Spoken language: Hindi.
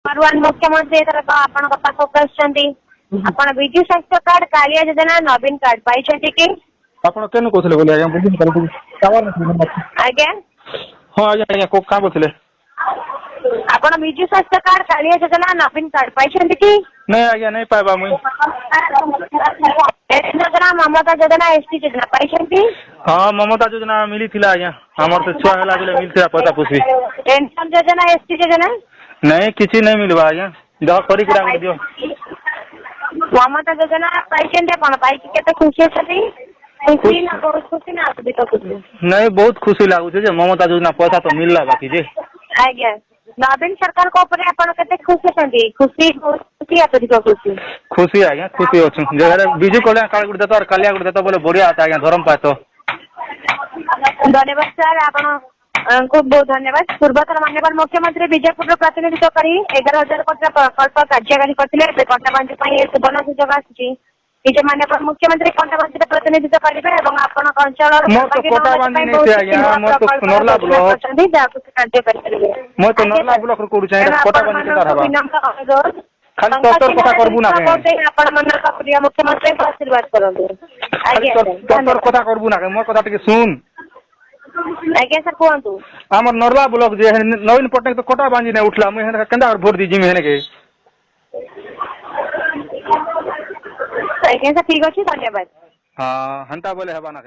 नंबर 1 मुख्यमंत्री आपण पाखक आपण विजु स्वास्थ्य कार्ड कालिया योजना नवीन कार्ड पाई कि ଆପଣ କେନ କହୁଥିଲେ ବୋଲି ଆଜ୍ଞା ବୁଝିନି ପାରୁଥିଲି आज्ञा ହଁ ଆଜ୍ଞା ଆଜ୍ଞା କାଁ କହୁଥିଲେ आपण विजु स्वास्थ्य कार्ड कालिया योजना नवीन कार्ड पाई कि ନାଇଁ ଆଜ୍ଞା ନାଇଁ ପାଇବା ମୁଇଁ योजना ममता योजना एसटी योजना पाई ହଁ ମମତା ଯୋଜନା ମିଳିଥିଲା ଆଜ୍ଞା ଆମର ତ ଛୁଆ ହେଲା ବେଲେ ମିଳିଥିଲା ପଇସା ପୁଷି पेंशन योजना एसटी योजना ନାଇଁ କିଛି ନାଇଁ ମିଳିବା ଆଜ୍ଞା ଯାହା କରିକି ଆମକୁ ଦିଅ ममता योजना पाई आपण पाई केते खुशी अछती खुशी ना बहुत खुशी ना असुविधा खुशी ନାଇଁ ବହୁତ ଖୁସି ଲାଗୁଛି ଯେ ମମତା ଯୋଜନା ପଇସା ତ ମିଳିଲା ବାକି ଯେ आज्ञा नवीन सरकार को ऊपर आपण केते खुशी अछती खुशी खुशी अत्यधिक खुशी खुशी आज्ञा खुशी अच्छु जे बिजु कल्याण कार्ड गुटे देतो और कालिया गुटे देतो बोले बढ़िया था आज्ञा धर्म पाए तो धन्यवाद सर आपण खूब बहुत धन्यवाद पूर्वतन माननीय मुख्यमंत्री विजयपुर प्रतिनिधित्व कर 11,000 कोटी प्रकल्प कार्यकारी करते कंटाबांधी सुवर्ण सुजोग आसी निज माननीय मुख्यमंत्री कंटाबांधी प्रतिनिधित्व करेंगे अंचल मुख्यमंत्री आशीर्वाद करूँ सुन आज्ञा सर कहतु आम नरला ब्लॉक जे नवीन पट्टनायक तो कोटा बांधी नहीं उठला मुझे केंदा भोट दी जिमी के आज्ञा सर ठीक अच्छे धन्यवाद हाँ हंता बोले हवा ना